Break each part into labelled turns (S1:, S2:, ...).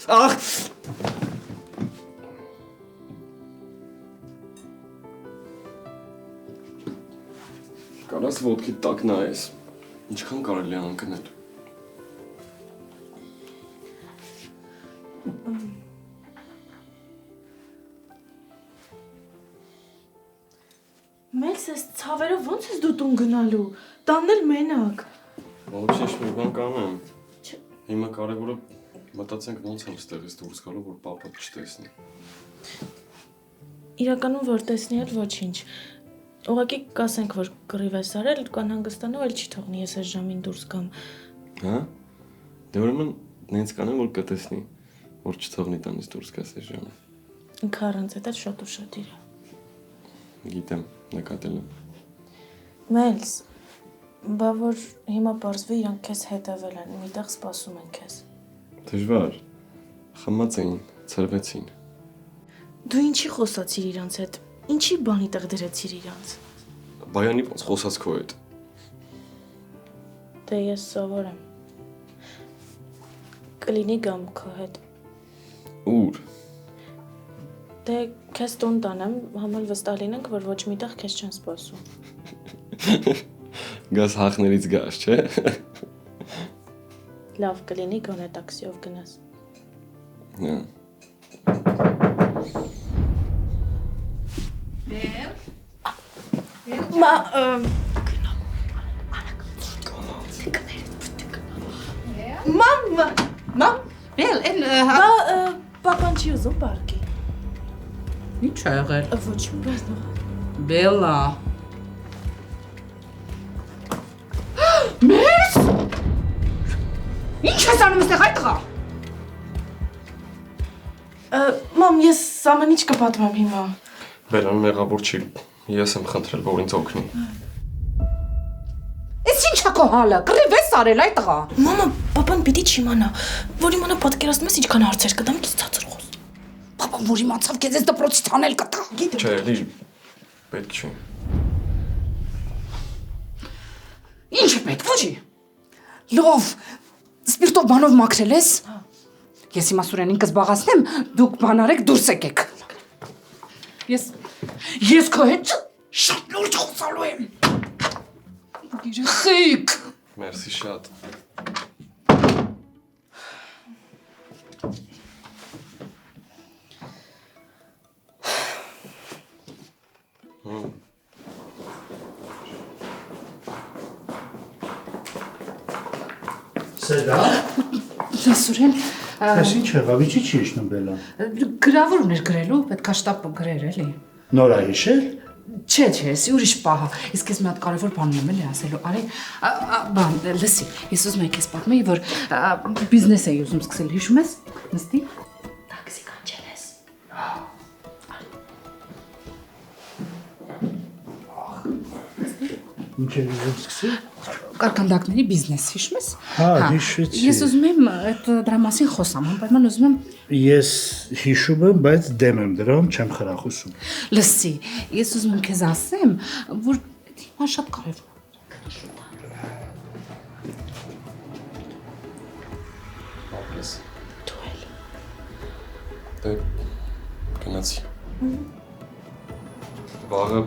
S1: Ախ։ Կարաս ոտքի տակ նայես, ինչքան կարելի է անկնել։
S2: Մելս ես ցավերով ոնց ես դու տուն գնալու, տանն էլ մենակ։
S1: Ոչ մի բան կանեմ։ Հիմա կարևորը մտածենք ոնց եմ ստեղից դուրս գալու, որ պապատ չտեսնի։
S2: Իրականում որ տեսնի էլ ոչինչ։ Ուղղակի կասենք, որ կռիվ ես արել, կան հանգստանու, էլ չի թողնի ես այս ժամին դուրս գամ։
S1: Հա? Դե ուրեմն նենց կանեմ, որ կտեսնի, որ չթողնի տանից դուրս գաս այս ժամին։
S2: Ինքը առանց այդ շատ ուշադիր է։
S1: Գիտեմ, նկատել եմ։
S2: Մելս, բա որ հիմա պարզվի իրանք քեզ հետևել են, միտեղ սպասում են քեզ։
S1: Դժվար։ Խմած էին, ցրվեցին։
S2: Դու ինչի խոսացիր իրանց հետ։ Ինչի բանի տեղ դրեցիր իրանց։
S1: Բայանի ոնց խոսած քո հետ։
S2: Դե ես սովոր եմ։ Կլինի գամ քո հետ։
S1: Ուր։
S2: Դե քեզ տուն տանեմ, համել վստահ լինենք, որ ոչ միտեղ քեզ չեն սպասում։
S1: Գաս հախներից գաս, չէ։
S2: Լավ կլինի գոնե տաքսիով գնաս։
S1: Հա։
S2: Մա Մամ
S3: Բել,
S2: Բա պապան չի ուզում պարկի։
S3: Ինչ ա եղել։
S2: Ոչ մի բան։
S3: Բելա։ Մեզ։ Ինչ ես անում այստեղ այդ տղա։
S2: Մամ, ես ամեն ինչ կպատմեմ հիմա։
S1: Բելան մեղավոր չի։ Ես եմ խնդրել, որ ինձ օգնի։
S3: Էս ինչ ա քո հալը։ Կռիվ ես արել այդ տղա։
S2: Մամա, պապան պիտի չիմանա, որ իմանա պատկերացնում ես ինչքան հարցեր կտամ, քիչ ցածր խոս։
S3: Պապան որ իմացավ քեզ ես դպրոցից հանել կտա։
S1: Չէ, էլի պետք չի։
S3: Ինչ է պետք, ոչի։ Լավ, սպիրտով բանով մաքրել ես։ Ես հիմա Սուրենին կզբաղացնեմ, դուք բան արեք դուրս եկեք։ Ես քո հետ շատ լուրջ խոսալու եմ։ Երեխեք։
S1: Մերսի շատ։
S4: Սեդա։
S3: Սուրեն,
S4: Ես ինչ եղավ, ինչի չի իջնում Բելան։
S3: գրավոր ուներ գրելու, պետքա շտապ գրեր էլի։
S4: Նոր ա հիշել։
S3: Չէ, ես ուրիշ պահա։ Իսկ ես մի հատ կարևոր բան ունեմ էլի ասելու։ Արի, բան, լսի, ես ուզում եմ քեզ պատմեի, որ բիզնես էի ուզում սկսել, հիշում ես։ Նստի։ Տաքսի կանչել ես։
S4: Ինչ է ուզում սկսել։
S3: Կարկանդակների բիզնես, հիշում ես։
S4: Հա, հիշեցի։
S3: Ես ուզում եմ այդ դրա մասին խոսամ, անպայման ուզում եմ։
S4: Ես հիշում եմ, բայց դեմ եմ դրան, չեմ խրախուսում։
S3: Լսի, ես ուզում եմ քեզ ասեմ, որ հիմա շատ կարևոր է։
S1: Ապրես։
S2: Դու էլ։
S1: Դե գնացի։ Վաղը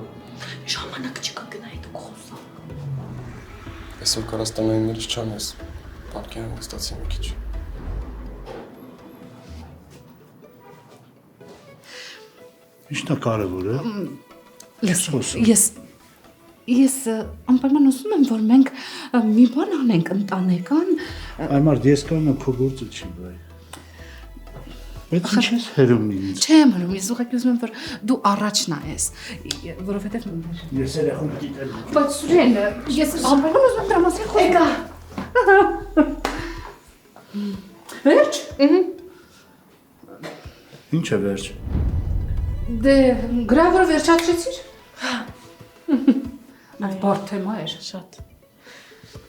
S2: Ժամանակ չկա գնայի դու խոսա։
S1: այսօր կարաս տնայիններից չանես։ Պարկի հանգստացի մի քիչ։
S4: Ինչն է կարևորը։
S3: Լսի, ես անպայման ուզում եմ, որ մենք մի բան անենք ընտանեկան։
S4: Այմարդ, ես կարող եմ քո գործը չի բայ։ Բայց ինչ ես հերում ինձ։
S3: Չեմ հնում, ես ուղղակի ուզում եմ, որ դու առաջ նայես, որովհետև
S4: Ես երախում գիտեմ։
S3: բայց Սուրեն, ես անպայման ուզում եմ դրա մասին խոսել։ Վերջ։
S4: Ինչ է վերջ։
S3: Դե գրավորը վերջացրեցիր։ Բարդ թեմա էր։
S2: Շատ։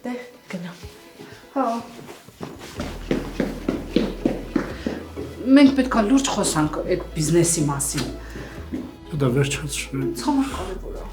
S2: Դե գնա։
S3: Հա։ Մենք պետք է լուրջ խոսանք այդ բիզնեսի մասին։
S4: Դա վերջացրել։
S3: Ցավոք կարևոր է։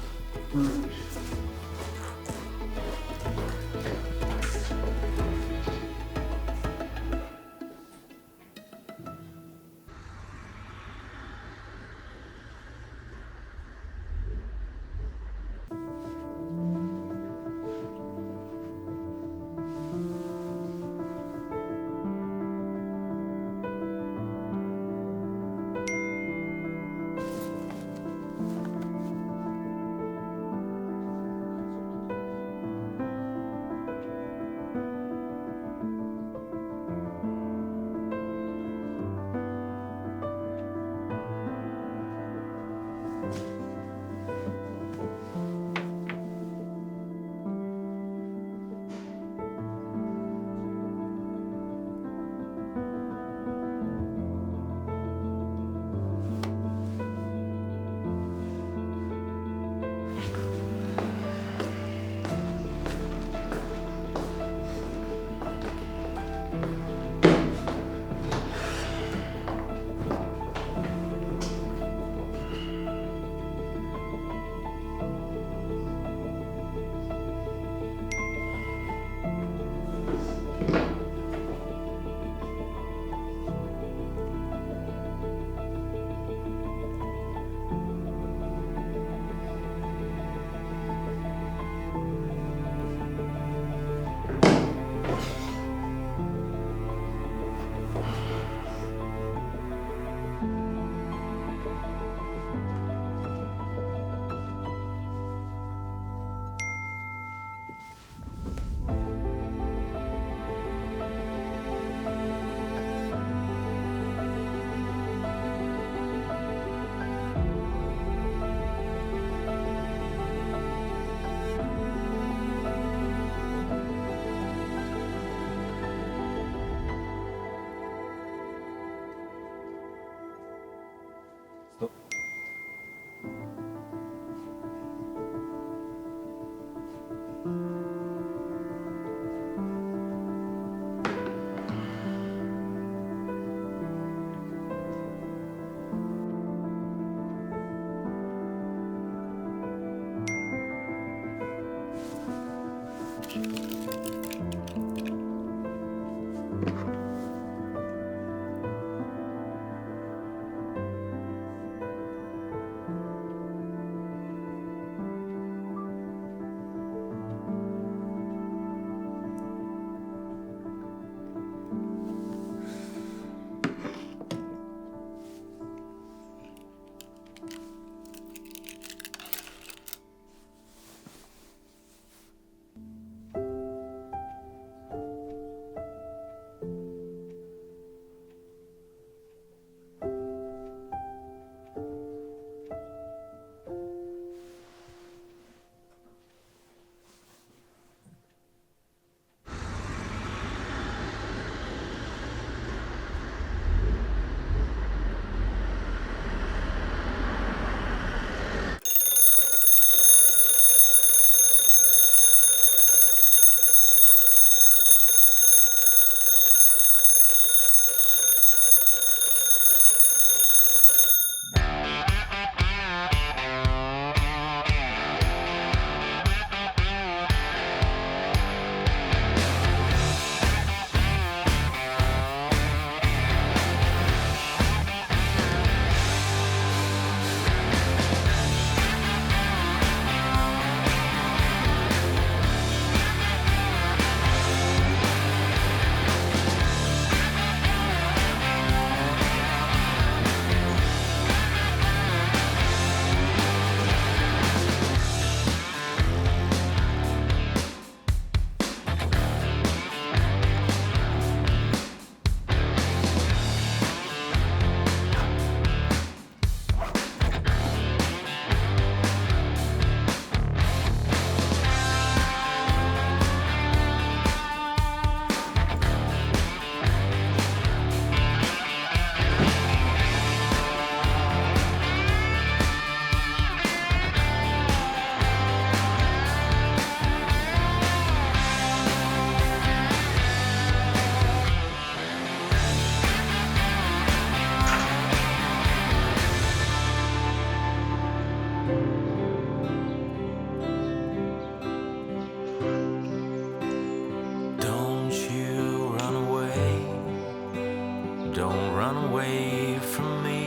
S5: don't run away from me.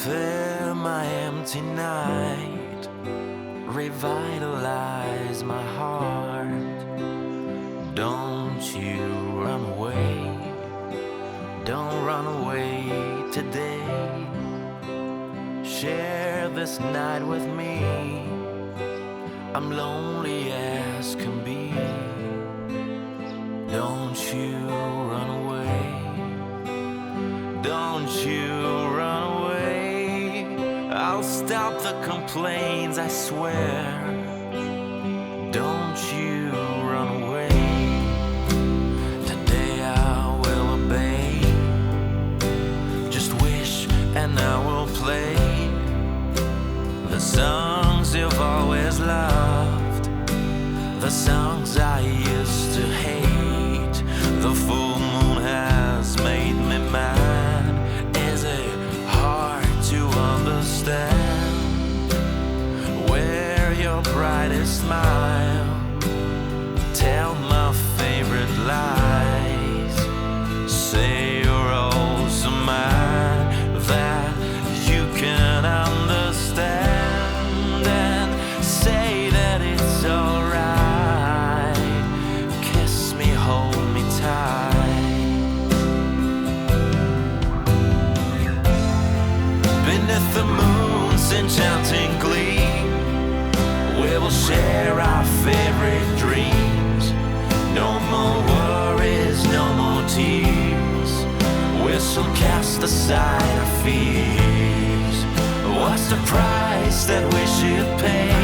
S5: Fill my empty night, revitalize my heart. Don't you run away, don't run away today. Share this night with me, I'm lonely as can be. Don't you run away, don't you run away. I'll stop the complaints, I swear. Don't you run away. Today I will obey. Just wish and I will play the songs you've always loved, the songs I used to hate. The full moon has made me mad. Is it hard to understand where your brightest smile? Tell my favorite lies. Say you're also mine, that you can understand, and say that it's alright. Kiss me, hold me tight. Beneath the moon's enchanting gleam, we will share our favorite dreams. No more worries, no more tears. We shall cast aside our fears. What's the price that we should pay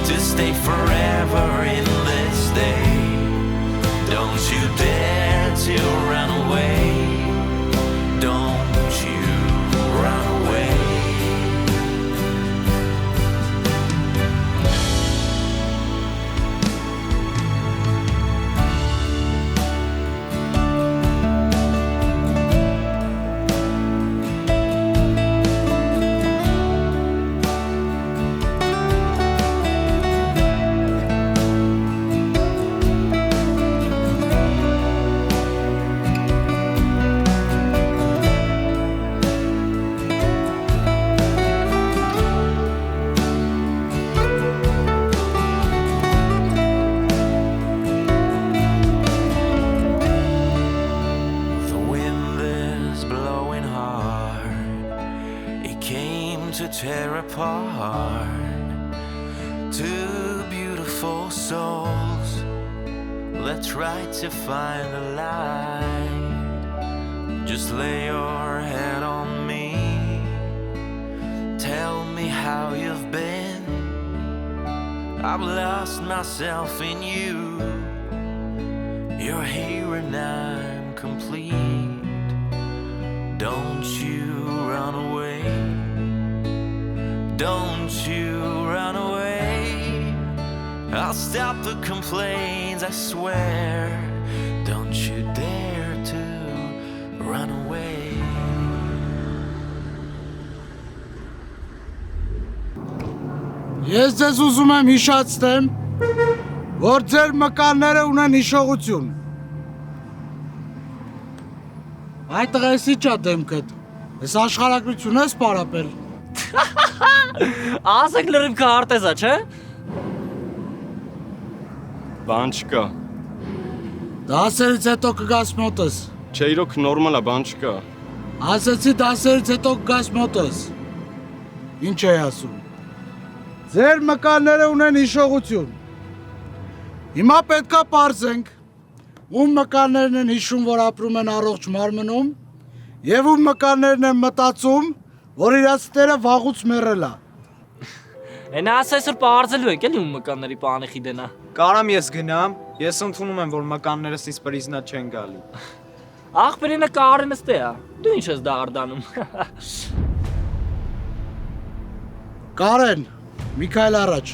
S5: to stay forever in this day? Don't you dare to run away. Don't you run away. Tear apart two beautiful souls that try to find a light. Just lay your head on me, tell me how you've been. I've lost myself in you. You're here and I'm complete. Don't you run away. Don't you run away. I'll stop the complaints, I swear. Don't you dare to run away.
S4: Ես ձեզ ուզում եմ հիշացնեմ, որ ձեր մկանները ունեն հիշողություն։ Այդ տղայս իջա դեմքդ, ես աշխարհագրություն ես պարապել։
S6: Ասեք լրիվ քարտեզա, չէ՞։
S1: Բան չկա։
S4: Դասերից հետո կգաս մոտս։
S1: Չէ, իրոք նորմալ է, բան չկա։
S4: Ասեցի դասերից հետո կգաս մոտս։ Ինչ է ասում։ Ձեր մկանները ունեն հիշողություն։ Հիմա պետքա պարզենք, ում մկաններն են հիշում, որ ապրում են առողջ մարմնում, եւ ում մկաններն են մտածում, որ իրաց տերը վաղուց մեռել է։
S6: Էնա ասես որ բարձելու եք էլի ում մկանների պանիխի դենա։
S7: Կարամ ես գնամ, ես ընդունում եմ, որ մկաններս ինձ պրիզնա չեն գալի։
S6: Աղբերինը կարենս տե է, դու ինչ ես դա արդանում։
S4: Կարեն, Միքայել առաջ։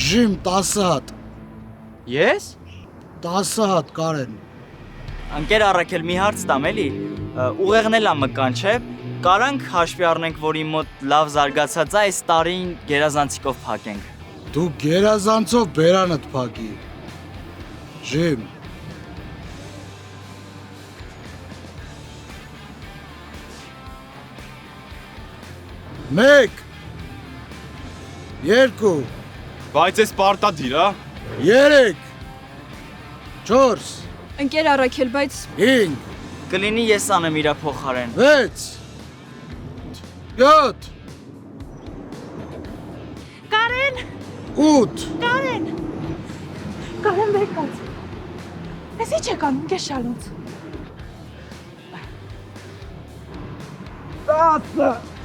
S4: Ժիմ 10 հատ։
S8: Ես?
S4: 10 հատ, Կարեն։
S8: Անկեր առաքել մի հարց տամ էլի, ուղեղն էլ մկան չէ, կարանք հաշվի առնենք, որ իմ մոտ լավ զարգացած է, այս տարին գերազանցիկով փակենք։
S4: Դու գերազանցով բերանդ փակի։ Ժիմ, 1 2
S7: Բայց էս պարտադիր, հա։
S4: 3 4
S3: Ընկեր Արաքել, բայց
S4: 5
S8: Կլինի ես անեմ իրա փոխարեն։
S4: 6 7
S2: Կարեն,
S4: 8
S2: Կարեն։ Կարեն վերկաց։ Ես ի՞նչ եք անում, քեզ շալունց։
S4: 10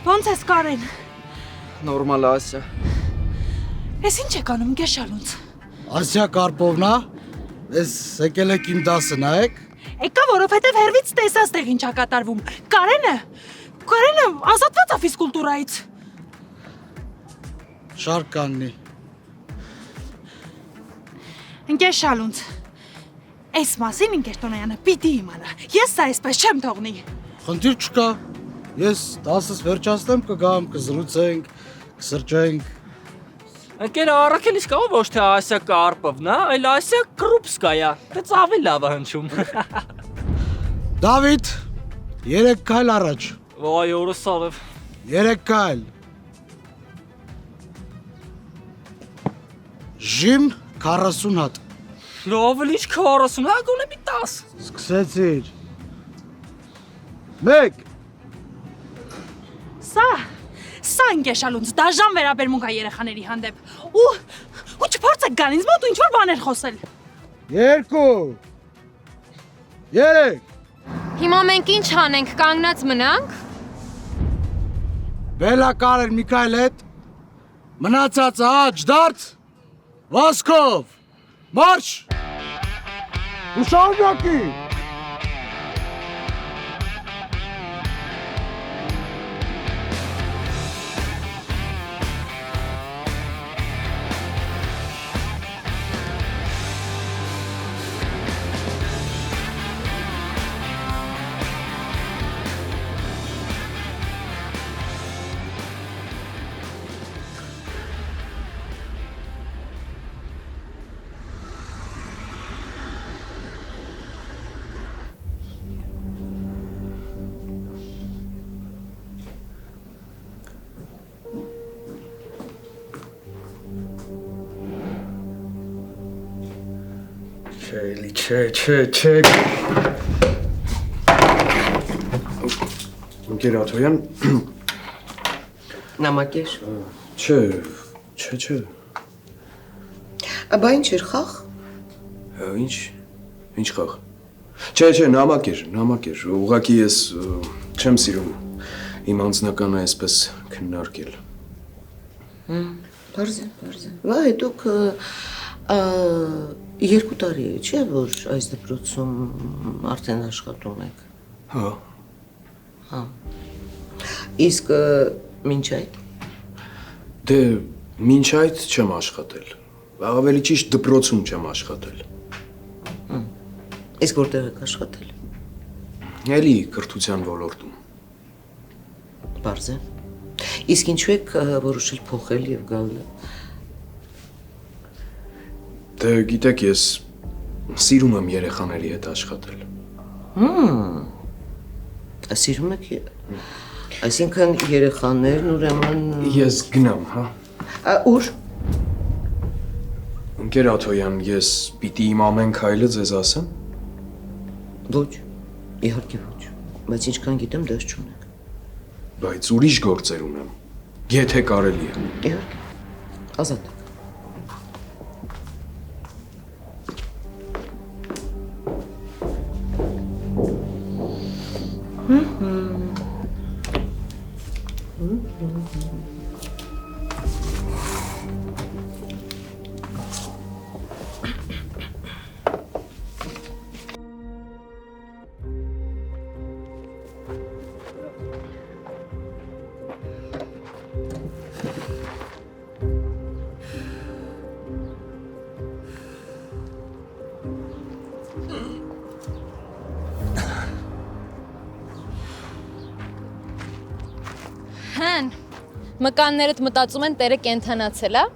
S2: Ոնց ես Կարեն։
S7: Նորմալ է, Ասիա։
S2: Ես ի՞նչ եք անում, քեզ շալունց։
S4: Ասիա Կարպովնա, ես եկել եք իմ դասը նայեք։
S2: Եկա, որովհետև հերվից տեսած տեղ ինչ ա կատարվում։ Կարենը ազատված է ֆիզկուլտուրայից։
S4: Շարք կանգնի։
S2: Ընկեր շալունց։ Այս մասին ընկեր Տոնոյանը պիտի իմանա։ Ես սա այսպես չեմ թողնի։
S4: Խնդիր չկա։ Ես դասս վերջացնեմ, կգամ, կզրուցենք, կսրճենք։
S6: Ընկեր Արաքել իսկ ով ոչ թե Ասիա Կարպովն է, այլ Ասիա Կրուպսկայա։ Դա ավելի լավ է հնչում։
S4: Դավիթ, 3 քայլ առաջ։
S6: Ոայ օրսարև։
S4: 3 քայլ։ Ժիմ 40 հատ։
S6: Ավելի ինչ 40, հա գոնե մի 10։
S4: Սկսեցիր։ 1
S2: Սա ընկեր շալունց, դաժան վերաբերմունք է երեխաների հանդեպ։ Ու չփորձեք գան ինձ մոտ ու ինչ-որ բաներ խոսել։
S4: 2 3
S9: Հիմա մենք ինչ անենք, կանգնած մնանք։
S4: Բելա Կարեն Միքայել հետ մնացածը աջ դարձ Վասկով մարշ ու շարունակի
S1: Չէ։ Ընկեր Աթոյան։
S10: Նամակեր։
S1: Չէ։
S10: Բա ինչ էր խաղ։
S1: Ինչ խաղ։ Չէ, նամակեր։ Ուղղակի ես չեմ սիրում իմ անձնականը այսպես քննարկել։
S10: Բարձր։ Վայ, դուք 2 տարի է, չէ՞ որ այս դպրոցում արդեն աշխատում եք։
S1: Հա։
S10: Իսկ մինչ այդ։
S1: Դե մինչ այդ չեմ աշխատել։ Ավելի ճիշտ դպրոցում չեմ աշխատել։
S10: Իսկ որտեղ եք աշխատել։
S1: Էլի կրթության ոլորտում։
S10: Բարձր։ Իսկ ինչու եք որոշել փոխել եւ գալ։
S1: Դե գիտեք, ես սիրում եմ երեխաների հետ աշխատել։
S10: Սիրում եք։ Այսինքն երեխաներն ուրեմն։
S1: Ես գնամ, հա։
S10: Ուր։
S1: Ընկեր Աթոյան, ես պիտի իմ ամեն քայլը ձեզ ասեմ։
S10: Ոչ, իհարկե ոչ, բայց ինչքան գիտեմ դες չունեք։
S1: Բայց ուրիշ գործեր ունեմ, եթե կարելի է։
S10: Իհարկե, ազատ եք։
S9: Հեն, մկաններդ մտածում են տերը կենթանացել, հա?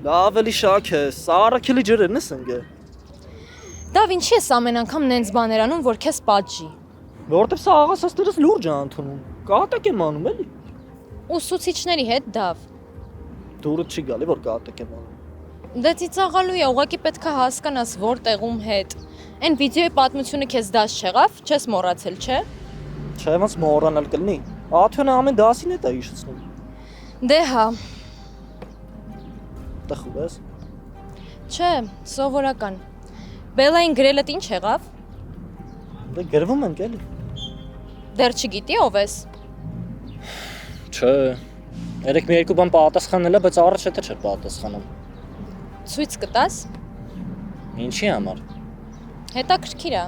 S6: Դա ավելի շակ է, սա Արաքելի ջրերն ես ընկե։
S9: Դավ ինչի ես ամեն անգամ նենց բաներ անում, որ քեզ պատժի։
S6: Որտեվ սա աղասաստերս լուրջ է ընդունում։ Կատակ եմ անում էլի։
S9: Ուսուցիչների հետ դավ։
S6: Դուրը չի գալի, որ կատակ եմ անում։
S9: Դե ծիծաղալու է, ուղղակի պետք է հասկանաս որ տեղում հետ։ Այն վիդեոյի պատմությունը քեզ դաս չեղավ, չես մոռացել, չէ։
S6: Չէ, ոնց մոռանալ կլինի։ Աթյանը ամեն դասին է դա հիշեցնում։
S9: Դե հա,
S6: Տխուր ես։
S9: չէ, սովորական։ Բելային գրելդ ինչ եղավ։
S6: Դե գրվում ենք էլի։
S9: Դեռ չգիտի ով ես։
S6: Չէ։ Երեք մի երկու բան պատասխանել է, բայց առաջ հետը չէր պատասխանում։
S9: Ցույց կտաս։
S6: Ինչի համար։
S9: Հետաքրքիր է։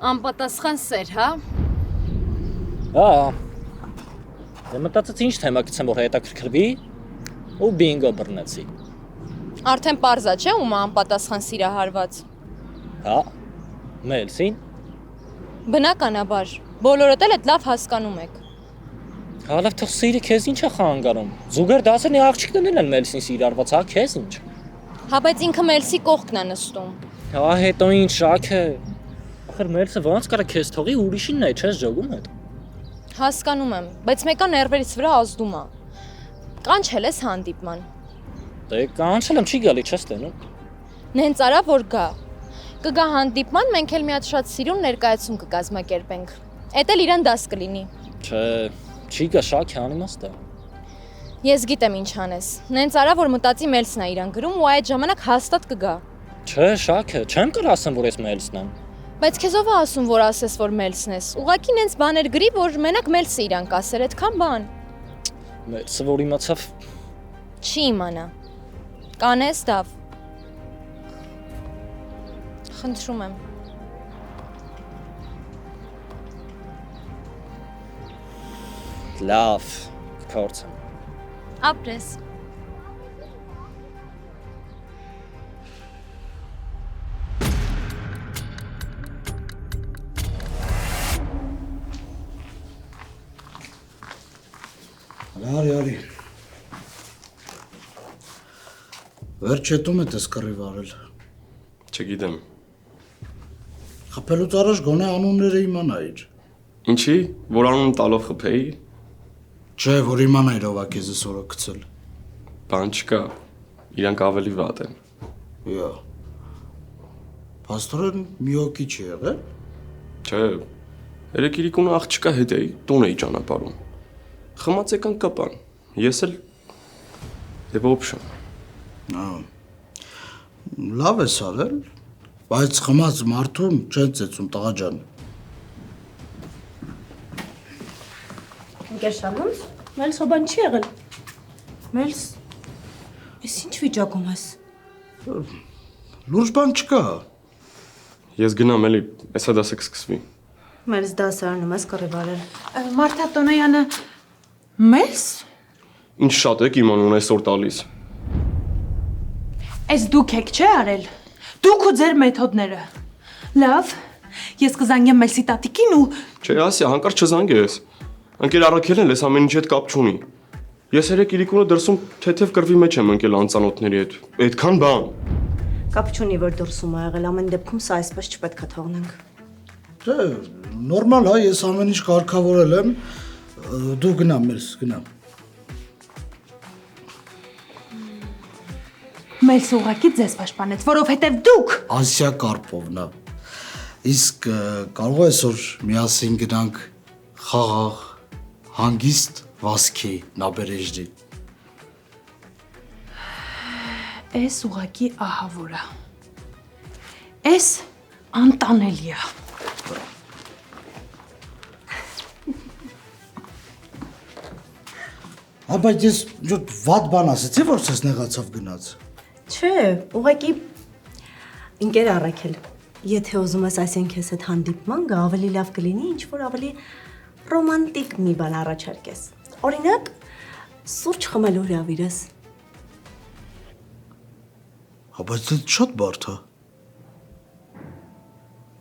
S9: Անպատասխան սեր, հա։
S6: Հա։ Դե մտածեցի ինչ թեմա գցեմ, որ հետաքրքրվի ու բինգո բռնեցի։
S9: Արդեն պարզա չէ ում է անպատասխան սիրահարված։
S6: Հա։ Մելսին։
S9: Բնականաբար, բոլորդ էլ այդ լավ հասկանում եք։
S6: Հա լավ թող սիրի քեզ ինչ է խանգարում։ Զուգեր դասերն աղջիկներն են Մելսին սիրարված, հա քեզ ինչ։
S9: Հա բայց ինքը Մելսի կողքն է նստում։
S6: Հա հետո ինչ շակ է։ Ախր Մելսը ոնց կարա քեզ թողի ուրիշինն է, չես ջոգում հետ։
S9: Հասկանում եմ, բայց մեկը ներվերից վրա ազդում է։ Կանչել ես հանդիպման։
S6: Դե կանչել եմ չի գալի, չես տենում։
S9: Նենց արա որ գա։ Կգա հանդիպման, մենք էլ մի հատ շատ սիրուն ներկայացում կկազմակերպենք։ Էդ էլ իրան դաս կլինի։
S6: Չէ, չի գա շակ է անիմաստ է։
S9: Ես գիտեմ ինչ անես։ Նենց արա որ մտածի Մելսն է իրան գրում ու այդ ժամանակ հաստատ կգա։
S6: Չէ, շակ է, չեմ կար ասեմ, որ ես Մելսն եմ։
S9: Բայց քեզ ով է ասում, որ ասես, որ Մելսն ես։ Ուղղակի նենց բաներ գրի, որ մենակ Մելսը իրան կասեր, այդքան բան։
S6: Մելսը որ իմացավ։
S9: Չի իմանա։ Կանես դավ։ Խնդրում եմ։
S6: Լավ, փորձեմ։
S9: Ապրես։
S4: Արի։ Վերջ հետում է դες կռիվ արել։
S1: Չգիտեմ։
S4: Խփելուց առաջ գոնե անունները իմանայիր։
S1: Ինչի, որ անուն տալով խփեի,
S4: Չէ, որ իմանայիր ով է քեզ սորը գցել։
S1: բան չկա։ Իրանք ավելի վատ են։
S4: Յա։ Պաստորեն մի հոգի չի եղել։
S1: Չէ։ Երեք իրիկունը աղջկա հետ էի, տուն էի ճանապարհում։ Խմած եկան կապան։ Ես էլ դե ոբշա։
S4: Լավ ես արել, բայց խմած մարդուն չեն ծեծում տղա ջան։
S2: Գերշալուս, Մելս հոբան չի եղել։ Մելս, ես ինչ վիճակում ես։
S4: Լուրջ բան չկա։
S1: Ես գնամ էլի, այսա դասը կսկսվի։
S2: Մելս դասարանում ես կռիվ արել։
S3: Մարթա Տոնոյանը Մելս։
S1: Ինչ շատ եք իմանում այսօր տալիս։
S2: Այս դուք եք չէ արել։ Դուք ու ձեր մեթոդները։ Լավ, ես կզանգեմ Մելսի տատիկին ու
S1: Չէ, Ասիա, հանկարծ չզանգես։ Ընկեր Առաքելն էլ էս ամեն ինչի հետ կապ չունի։ Ես երեք իրիկունը դրսում թեթև կռվի մեջ եմ ընկել անծանոթների հետ։ Այդքան բան։
S2: կապ չունի որ դուրսում ա եղել, ամեն դեպքում սա այսպես չպետք է թողնենք։
S4: Դե, նորմալ է, ես ամեն ինչ կարգավորել եմ։ Դու գնա, Մելս, գնա։
S2: Մելս ուղղակի ձեզ պաշտպանեց, որովհետև դուք
S4: Ասիա Կարպովնա։ Իսկ կարող ես որ միասին գնանք խաղաղ, հանգիստ վասքի նաբերեժդի։
S2: Էս ուղղակի ահավոր է։ Էս անտանելի է։
S4: Բայց ես վատ բան ասեցի, որ ցես նեղացավ գնաց։
S11: Չէ, ուղղակի ընկեր Առաքել, եթե ուզում ես այսինքն քեզ հետ հանդիպման գա, ավելի լավ կլինի, ինչ որ ավելի ռոմանտիկ մի բան առաջարկես։ Օրինակ, սուրճ խմելու հրավիրես։
S4: Բայց դա շատ բարդ է։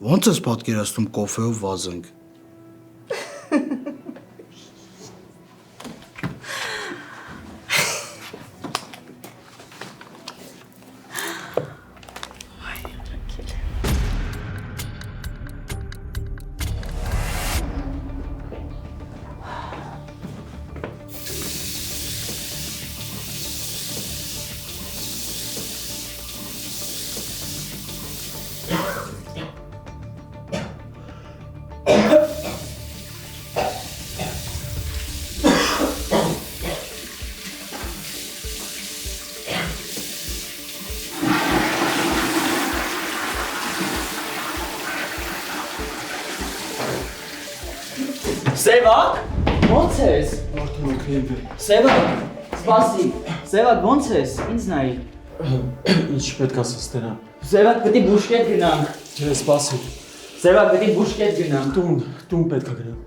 S4: Ոնց ես պատկերացնում կոֆեով վազենք,
S8: Սևակ, ո՞նց ես։
S1: Արդեն քեյվ է։
S8: Սևակ, սպասի։ Սևակ, ո՞նց ես։ Ինձ նայի։
S1: Ինչ պետք է ասես դրան։
S8: Սևակ, պետք է բուժկետ գնանք։
S1: Չէ, սպասի։
S8: Սևակ, պետք է բուժկետ գնանք։
S1: Տուն պետք է գնամ։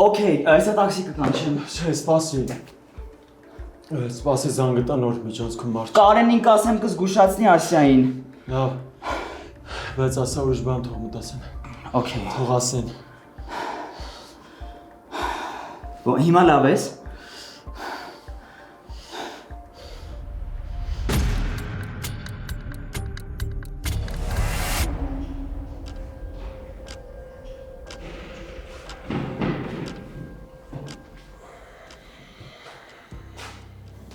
S8: Okay, այսա տաքսի կկանչեմ։
S1: Չէ, սպասի։ Սպասի զանգը տա նոր միջանցքում մարդ։
S8: Կարենին կասեմ կզգուշացնի Ասիային։
S1: Լավ։ Բայց ասա ուրիշ բան թող մտածեն։
S8: Okay։
S1: Թող ասեն։
S8: Հիմա լավ ես։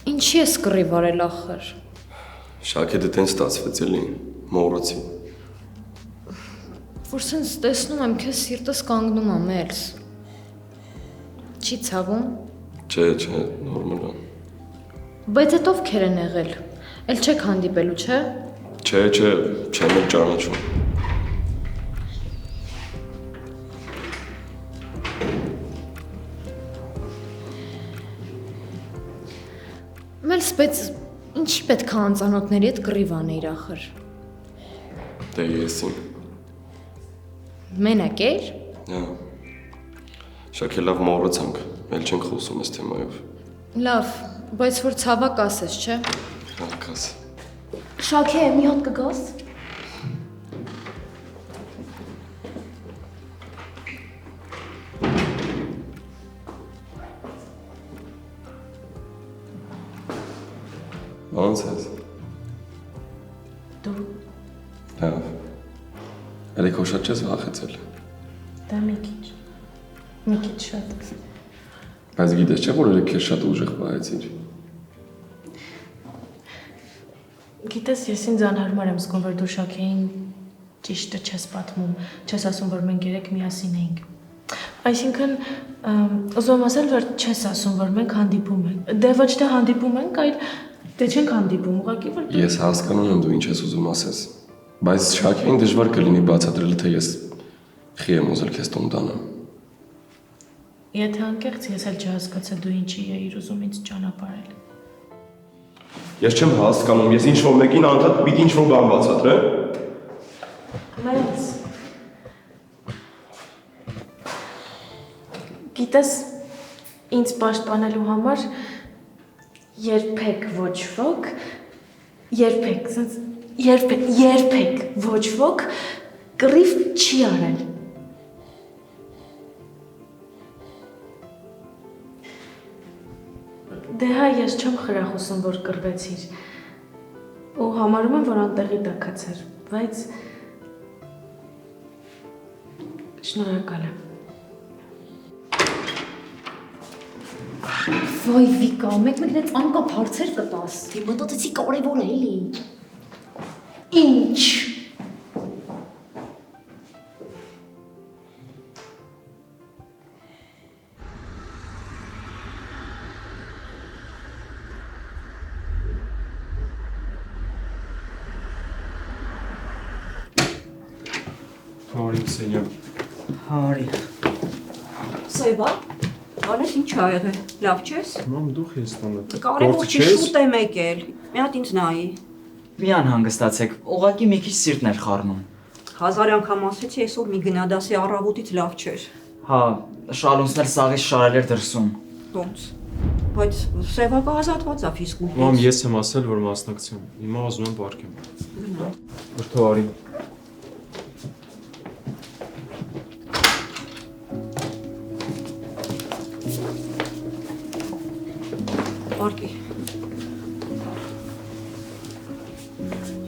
S9: Ինչի ես կռիվ արել ախր։
S1: Շաքեդը տենց ստացվեց էլի, մոռացի։
S9: Որ սենց տեսնում եմ քեզ սիրտս կանգնում ա մերս։ Չի ցավում։
S1: Չէ, նորմալ է։
S9: Բայց այդ ովքեր են եղել։ Էլ չեք հանդիպելու, չէ։
S1: Չէ, չեմ էլ ճանաչում։
S9: Մելս, բայց ինչի պետք է անծանոթների հետ կռիվ անեիր ախր։
S1: Դե եսին։
S9: Մենակ էր։
S1: Հա։ Շաքե լավ մոռացանք, էլ չենք խոսում այս թեմայով։
S9: Լավ, բայց որ ցավակ ասես, չէ։
S1: Հա, կաս։
S9: Շաքե, մի հատ կգաս։
S1: Ո՞նց ես։
S2: Դու
S1: Լավ։ Էլի քո շատ չես վախեցել։
S2: դա մի քիչ շատ։
S1: Բայց գիտես չէ՞ որ երեք քեզ շատ ուժեղ պահեցիր։
S2: Գիտես, ես ինձ անհարմար եմ զգում, որ դու Շաքեին ճիշտը չես պատմում, չես ասում, որ մենք երեք միասին էինք։ Այսինքն, ուզում եմ ասել, որ չես ասում, որ մենք հանդիպում ենք։ Դե ոչ թե հանդիպում ենք, այլ դե չենք հանդիպում, ուղղակի որ
S1: Ես հասկանում եմ դու ինչ ես ուզում ասես, բայց Շաքեին դժվար կլինի բացատրել, թե ես խի եմ ուզել քեզ տուն տանեմ։
S2: Եթե անկեղծ ես էլ չհասկացա դու ինչի էիր ուզում ինձ ճանապարհել։
S1: Ես չեմ հասկանում, ես ինչ-որ մեկին անդադ պիտի ինչ-որ բան բացատրեմ։
S2: Մայրս։ Գիտես, ինձ պաշտպանելու համար երբեք ոչ ոք, երբեք ոչ ոք կռիվ չի արել։ Դե հա, ես չեմ խրախուսում, որ կռվեցիր, ու համարում եմ, որ անտեղի տաքացար, բայց շնորհակալ եմ։
S9: Վայ Վիկա, մեկ-մեկն այդ անկապ հարցեր կտաս։ Դե մտածեցի կարևոր է էլի։ Ինչ։
S1: Հարի Սենյակ։
S8: Հարի։
S12: Սևա, անես ինչ ա եղել, լավ չես։
S1: Մամ դուք ես տանը։
S12: Կարևոր չի շուտ եմ եկել, մի հատ ինձ նայի։
S8: Մի անհանգստացեք, ուղղակի մի քիչ սիրտն էր խառնում։
S12: 1000 անգամ ասեցի, այսօր մի գնադասի առավոտից լավ չէր։
S8: Հա, շալունցներ սաղից շարել էր դրսում։
S12: Ոնց։ Բայց Սևակը ազատված է ֆիզկուլտից։
S1: Մամ ես եմ ասել, որ մասնակցեմ։ Հիմա ուզում եմ պարկեմ։
S12: Գնա։
S1: Որթո արի։
S12: Պարկի։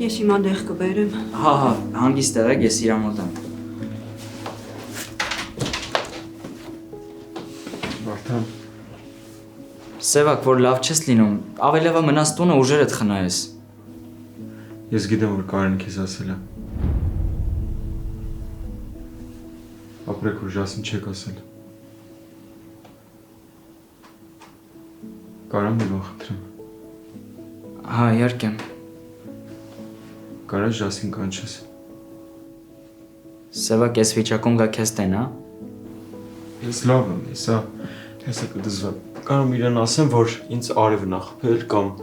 S12: Ես հիմա դեղ կբերեմ։
S8: Հա, հանգիստ եղեք, ես իրա մոտ եմ։
S1: Վարդան։
S8: Սևակ, որ լավ չես լինում, ավելի լավ է մնաս տունը ուժերդ խնայես։
S1: Ես գիտեմ, որ Կարեն քեզ ասել է։ ապրեք, որ Ժասին չեք ասել։ Կարամ մի բան խնդրեմ։
S8: Հա, իհարկե։
S1: Կարա Ժասին կանչես։
S8: Սևա կես վիճակում գա քեզ տեն, հա։
S1: Ես լավ եմ, հեսա կդզվեմ։ Կարամ իրեն ասեմ, որ ինձ արևն ա խփել կամ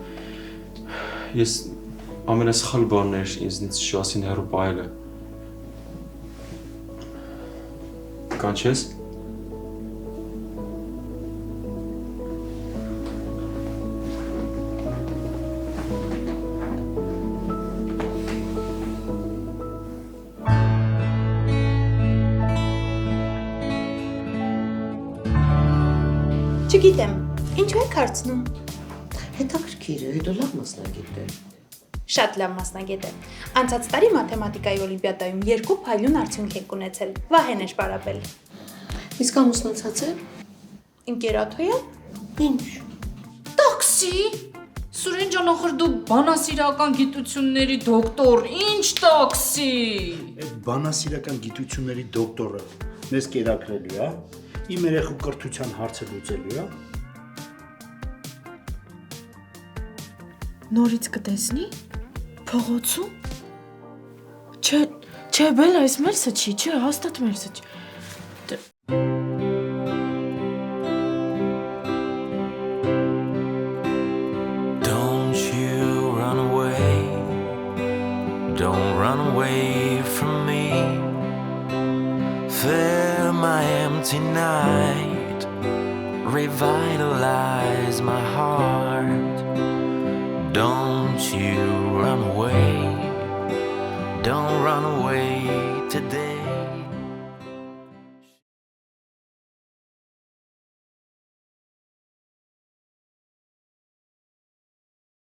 S1: ես ամենասխալ բանն էր ինձնից Ժասին հեռու պահելը։ Կանչես։
S13: Չգիտեմ, ինչու եք հարցնում։
S10: Հետաքրքիր է, հետո լավ մասնագետ է։
S13: Շատ լավ մասնագետ է։ Անցած տարի մաթեմատիկայի օլիմպիադայում 2 փայլուն արդյունք եք ունեցել։ Վահեն էր պարապել։
S10: Իսկ ամուսնացած է։
S13: Ընկերաթոյը։
S10: Ինչ։
S3: Տաքսի։ Սուրեն ջան, ախր դու բանասիրական գիտությունների դոկտոր, ինչ տաքսի։
S4: Այդ բանասիրական գիտությունների դոկտորը մեզ կերակրելու է, իմ երեխու կրթության հարցը լուծելու է։
S2: Նորից կտեսնի։ Փողոցում։ Չէ, բել այս մերսը չի, չէ, հաստատ մերսը չի։
S5: Don't you run away. Don't run away from me. Fill my empty night. Revitalize my heart. Don't you run away. Don't run away today.